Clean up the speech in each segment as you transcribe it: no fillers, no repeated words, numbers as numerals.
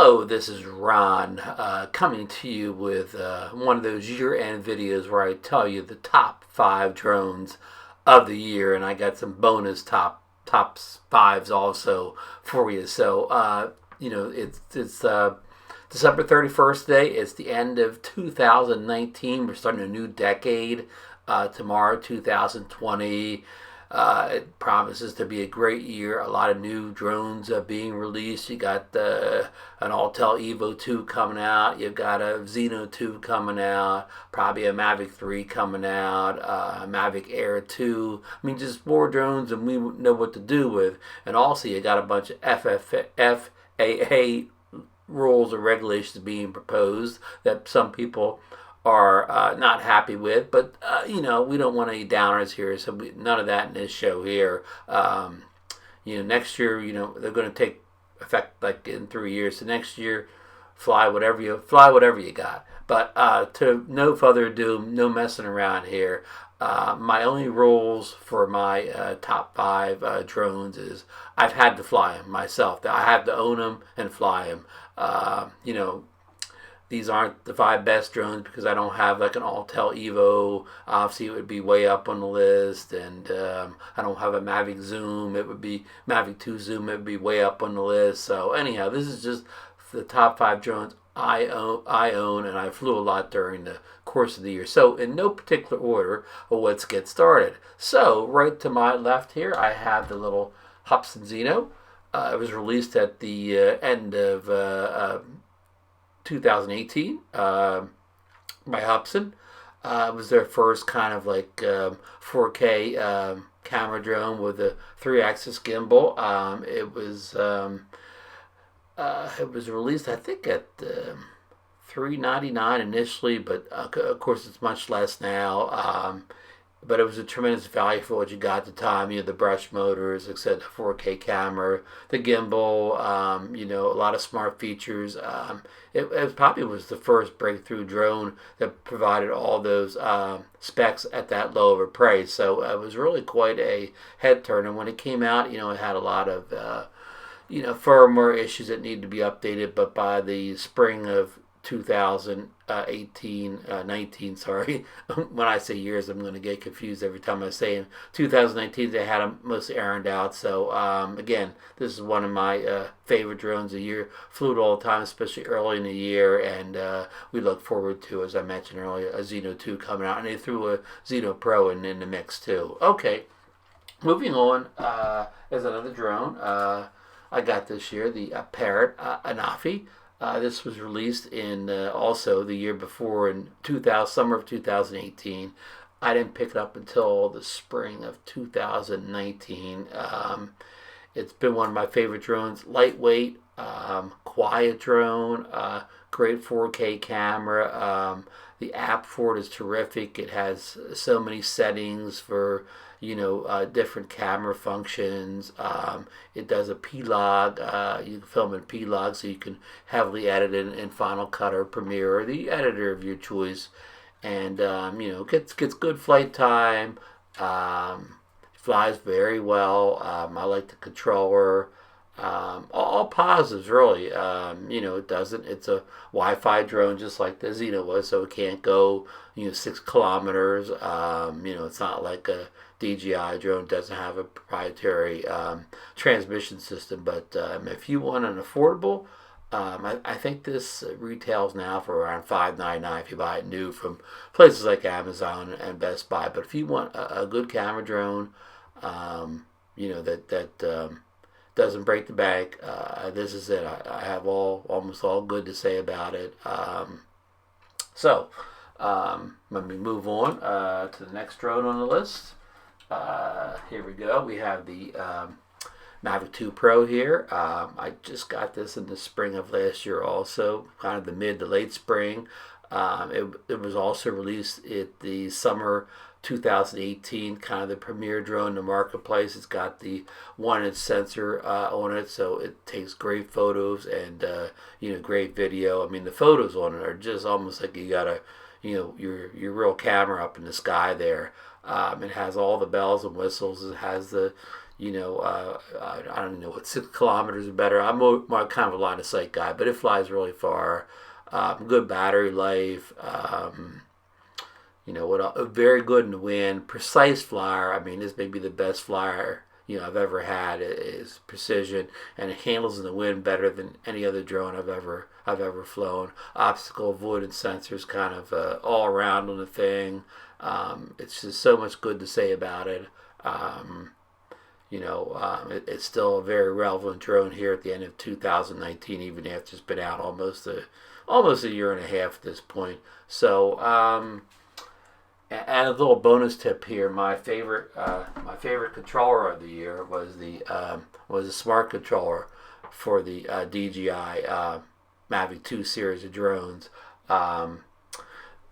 Hello, this is Ron coming to you with one of those year-end videos where I tell you the top 5 drones of the year, and I got some bonus top fives also for you. So it's December 31st day. It's the end of 2019. We're starting a new decade tomorrow, 2020. It promises to be a great year. A lot of new drones being released. You got an Autel Evo 2 coming out. You've got a Xeno 2 coming out. Probably a Mavic 3 coming out. A Mavic Air 2. I mean, just more drones than we know what to do with. And also, you got a bunch of FAA rules and regulations being proposed that some people are not happy with, but we don't want any downers here, so none of that in this show here. Next year, they're going to take effect like in 3 years. So next year, fly whatever you got. But to no further ado, no messing around here. My only rules for my top 5 drones is I've had to fly them myself. I have to own them and fly them. These aren't the 5 best drones because I don't have like an Autel Evo. Obviously, it would be way up on the list. And I don't have a Mavic Zoom. It would be Mavic 2 Zoom. It would be way up on the list. So anyhow, this is just the top 5 drones I own, and I flew a lot during the course of the year. So in no particular order, well, let's get started. So right to my left here, I have the little Hubsan Xeno. It was released at the end of 2018 by Hubsan. It was their first kind of like 4K camera drone with a 3-axis gimbal. It was released, I think, at $399 initially, but of course it's much less now. But it was a tremendous value for what you got at the time. The brush motors, except the 4K camera, the gimbal, a lot of smart features. It probably was the first breakthrough drone that provided all those specs at that low of a price. So it was really quite a head turner. When it came out, it had a lot of, firmware issues that needed to be updated. But by the spring of 19, sorry. When I say years, I'm going to get confused every time I say them. 2019, they had them mostly ironed out. So, again, this is one of my favorite drones of the year. Flew it all the time, especially early in the year. And we look forward to, as I mentioned earlier, a Xeno 2 coming out. And they threw a Xeno Pro in the mix, too. Okay, moving on is another drone I got this year, the Parrot Anafi. This was released in also the year before in summer of 2018. I didn't pick it up until the spring of 2019. It's been one of my favorite drones. Lightweight, quiet drone, great 4K camera. The app for it is terrific. It has so many settings for different camera functions. It does a P-Log. You can film in P-Log, so you can heavily edit it in Final Cut or Premiere or the editor of your choice. And gets good flight time. Flies very well. I like the controller. All positives, really. It's a Wi-Fi drone just like the Xeno was, so it can't go 6 kilometers. It's not like a DJI drone. Doesn't have a proprietary transmission system. But if you want an affordable, I think this retails now for around $599 if you buy it new from places like Amazon and Best Buy. But if you want a good camera drone, that doesn't break the bank, this is it. I have almost all good to say about it. Let me move on to the next drone on the list. Here we go. We have the Mavic 2 Pro here. I just got this in the spring of last year also, kind of the mid to late spring. It was also released at the summer 2018, kind of the premier drone in the marketplace. It's got the 1-inch sensor on it, so it takes great photos and great video. I mean, the photos on it are just almost like you got a your real camera up in the sky there. It has all the bells and whistles. It has the I don't know what 6 kilometers or better. I'm more kind of a line of sight guy, but it flies really far. Good battery life. Very good in the wind. Precise flyer. I mean, this may be the best flyer I've ever had. Is precision, and it handles in the wind better than any other drone I've ever flown. Obstacle avoidance sensors, kind of all around on the thing. It's just so much good to say about it. It's still a very relevant drone here at the end of 2019, even after it's been out almost a year and a half at this point. So, and a little bonus tip here: my favorite controller of the year was a smart controller for the DJI Mavic 2 series of drones.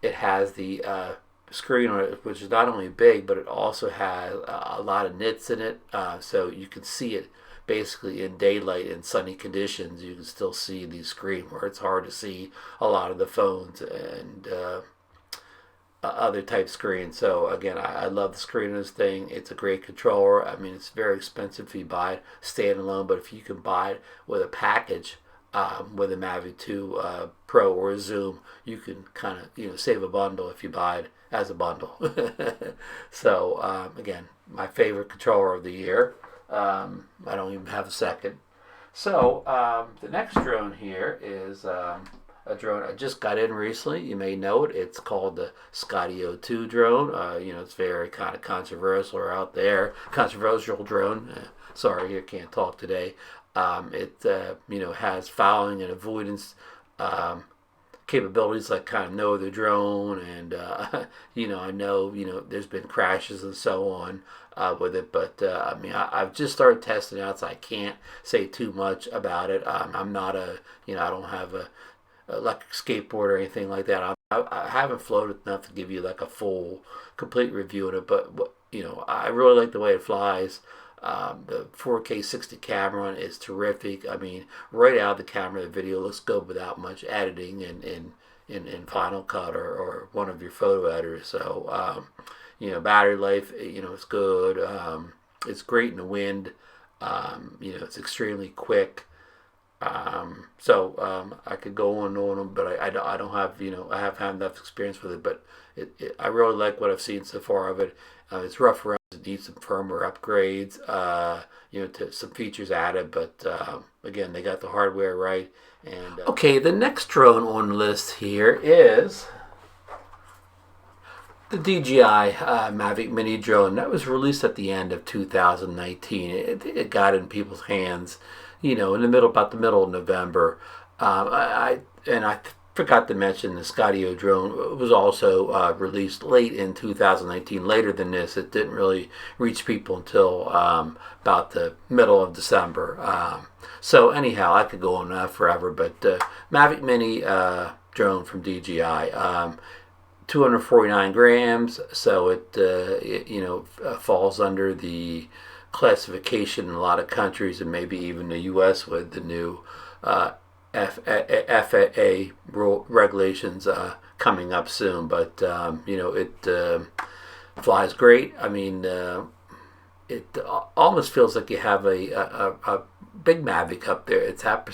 It has the screen on it, which is not only big, but it also has a lot of nits in it, so you can see it basically in daylight in sunny conditions. You can still see the screen where it's hard to see a lot of the phones and other type screens. So again, I love the screen of this thing. It's a great controller. I mean, it's very expensive if you buy it standalone, but if you can buy it with a package with a Mavic 2 Pro or a Zoom, you can kind of save a bundle if you buy it as a bundle. So again, my favorite controller of the year. I don't even have a second. So the next drone here is a drone I just got in recently. You may know it. It's called the Skydio 2 drone. It's very kind of controversial out there. Controversial drone. Sorry, I can't talk today. It has fouling and avoidance capabilities like kind of no other drone, and I know there's been crashes and so on with it, but I've just started testing it out, so I can't say too much about it. I'm not I don't have a electric skateboard or anything like that. I haven't floated enough to give you like a full, complete review of it, but I really like the way it flies. The 4K 60 camera is terrific. I mean, right out of the camera, the video looks good without much editing in Final Cut or one of your photo editors. So, battery life, it's good. It's great in the wind. It's extremely quick. I could go on and on, but I don't have, I haven't had enough experience with it, but I really like what I've seen so far of it. It's rough around. It needs some firmware upgrades, to some features added, but again, they got the hardware right. And okay, the next drone on the list here is the DJI Mavic Mini drone that was released at the end of 2019. It got in people's hands, in about the middle of November. I forgot to mention the Skydio drone was also released late in 2019, later than this. It didn't really reach people until about the middle of December. So anyhow, I could go on that forever, but Mavic Mini drone from DJI, 249 grams, so it falls under the classification in a lot of countries, and maybe even the U.S. with the new FAA regulations coming up soon, but it flies great. I mean, it almost feels like you have a big Mavic up there. It's that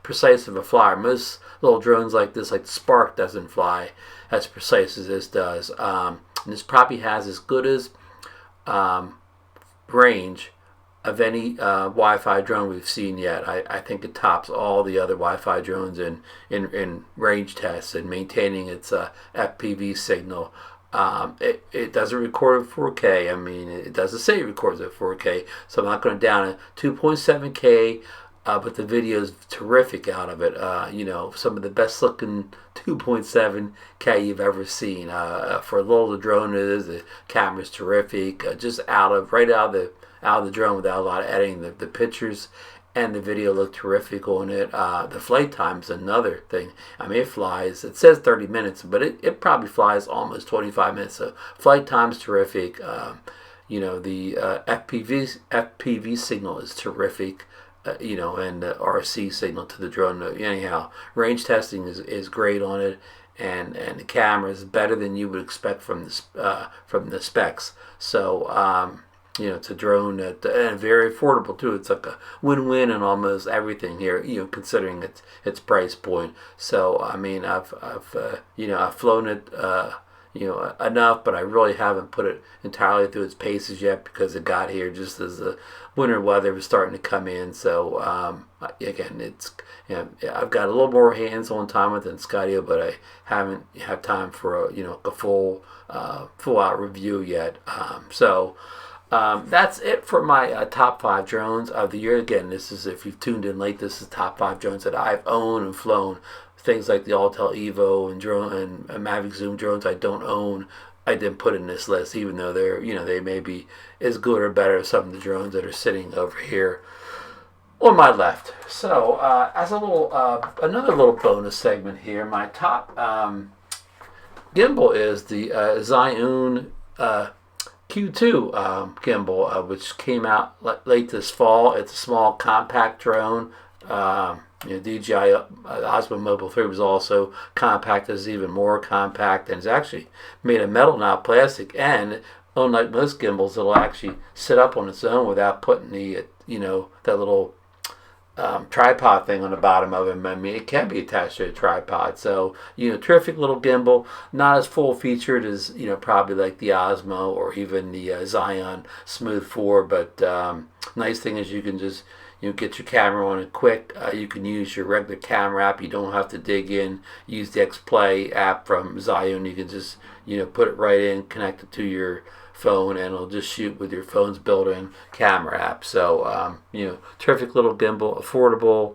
precise of a flyer. Most little drones like this, like the Spark, doesn't fly as precise as this does. And this probably has as good as range of any Wi-Fi drone we've seen yet. I think it tops all the other Wi-Fi drones in range tests and maintaining its FPV signal. It doesn't record at 4K. I mean, it doesn't say it records at 4K, so I'm not going to down it. 2.7K, but the video is terrific out of it. Some of the best looking 2.7K you've ever seen. For a little drone it is, the camera's terrific. Just right out of the drone without a lot of editing. The pictures and the video look terrific on it. The flight time's another thing. I mean, it says 30 minutes, but it probably flies almost 25 minutes. So flight time's terrific. The FPV signal is terrific. And the RC signal to the drone. Anyhow, range testing is great on it, and the camera is better than you would expect from the specs. So it's a drone that and very affordable too. It's like a win-win in almost everything here. Considering its price point. So I mean, I've flown it. Enough, but I really haven't put it entirely through its paces yet because it got here just as the winter weather was starting to come in. So again, I've got a little more hands-on time with it than Skydio, but I haven't had time for a full out review yet. That's it for my top 5 drones of the year. Again, this is, if you've tuned in late, this is top 5 drones that I've owned and flown. Things like the Autel Evo and Mavic Zoom drones I don't own, I didn't put in this list, even though they may be as good or better as some of the drones that are sitting over here on my left. So as a little another little bonus segment here, my top gimbal is the Zhiyun Q2 gimbal, which came out late this fall. It's a small compact drone. DJI Osmo Mobile 3 was also compact. It's even more compact, and it's actually made of metal, not plastic. And unlike most gimbals, it'll actually sit up on its own without putting that little tripod thing on the bottom of it. I mean, it can be attached to a tripod. So terrific little gimbal. Not as full featured as probably like the Osmo or even the Zhiyun Smooth 4, but nice thing is you can just get your camera on it quick. You can use your regular camera app. You don't have to dig in. Use the X-Play app from Zhiyun. You can just put it right in, connect it to your phone, and it'll just shoot with your phone's built-in camera app. So terrific little gimbal, affordable.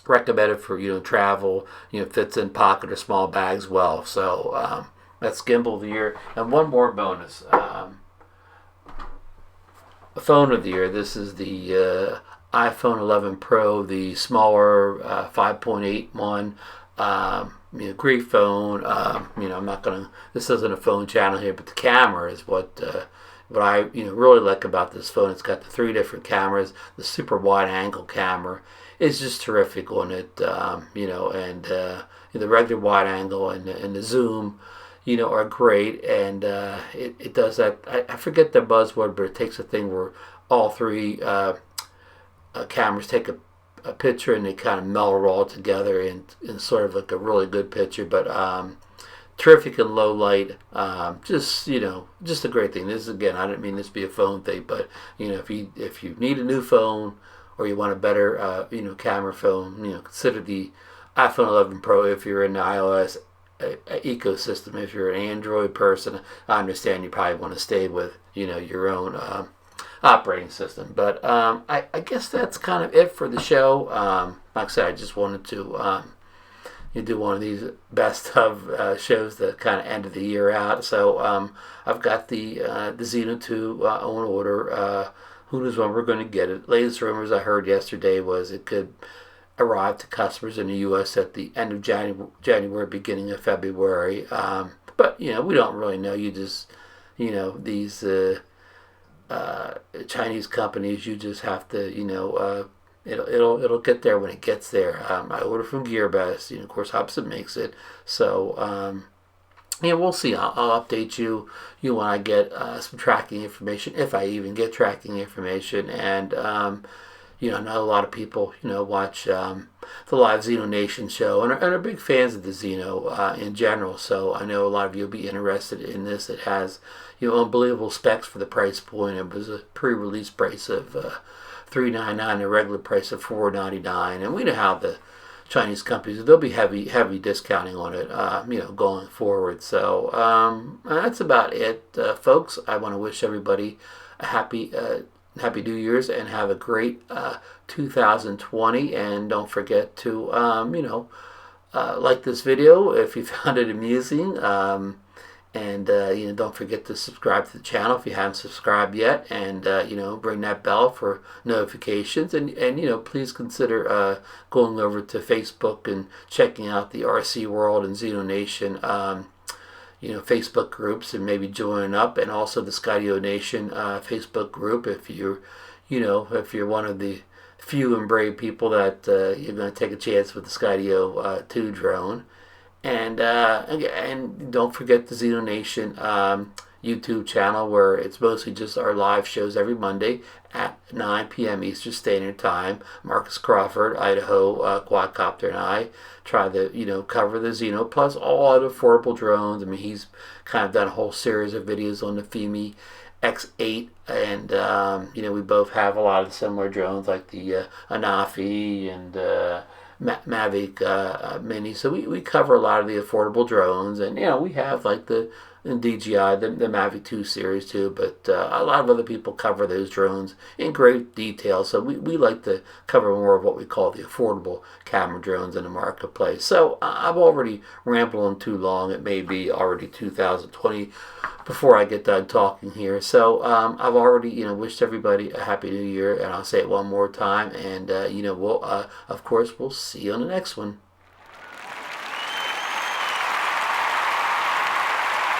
Recommended for travel. Fits in pocket or small bags well. So that's gimbal of the year. And one more bonus. Phone of the year. This is the iPhone 11 Pro, the smaller 5.8 one. Great phone. I'm not gonna. This isn't a phone channel here, but the camera is what I really like about this phone. It's got the 3 different cameras. The super wide angle camera is just terrific on it. And the regular wide angle and the zoom. Are great, and it does that. I forget the buzzword, but it takes a thing where all 3 cameras take a picture and they kind of meld all together in sort of like a really good picture. But terrific in low light. Just a great thing. This is, again, I didn't mean this to be a phone thing, but if you need a new phone or you want a better camera phone, consider the iPhone 11 Pro if you're in the iOS ecosystem. If you're an Android person, I understand you probably want to stay with your own operating system. But I guess that's kind of it for the show. Like I said, I just wanted to do one of these best of shows that kind of end of the year out. So I've got the Xeno 2 on order. Who knows when we're going to get it? Latest rumors I heard yesterday was it could arrive to customers in the U.S. at the end of January, beginning of February. But we don't really know. You just these Chinese companies. You just have to it'll get there when it gets there. I order from GearBest. Of course, Hubson makes it. So we'll see. I'll update you when I get some tracking information, if I even get tracking information. And I know a lot of people, watch the live Xeno Nation show and are big fans of the Xeno in general. So I know a lot of you will be interested in this. It has, unbelievable specs for the price point. It was a pre-release price of $399, a regular price of $499. And we know how the Chinese companies, there'll be heavy discounting on it, going forward. So that's about it, folks. I want to wish everybody a happy New Year's and have a great 2020. And don't forget to like this video if you found it amusing. And don't forget to subscribe to the channel if you haven't subscribed yet, and ring that bell for notifications, and please consider going over to Facebook and checking out the RC World and Xeno Nation Facebook groups, and maybe joining up, and also the Skydio Nation Facebook group if you're one of the few and brave people that you're going to take a chance with the Skydio 2 drone. And don't forget the Xeno Nation YouTube channel, where it's mostly just our live shows every Monday at 9 p.m. Eastern Standard Time. Marcus Crawford, Idaho quadcopter, and I try to cover the Xeno plus all other affordable drones. I mean, he's kind of done a whole series of videos on the FIMI X8, and we both have a lot of similar drones like the Anafi and Mavic Mini. So we cover a lot of the affordable drones, and we have like the DJI, the Mavic 2 series too, but a lot of other people cover those drones in great detail. So we like to cover more of what we call the affordable camera drones in the marketplace. So I've already rambled on too long. It may be already 2020 before I get done talking here. So I've already wished everybody a happy new year, and I'll say it one more time. And we'll of course we'll see you on the next one.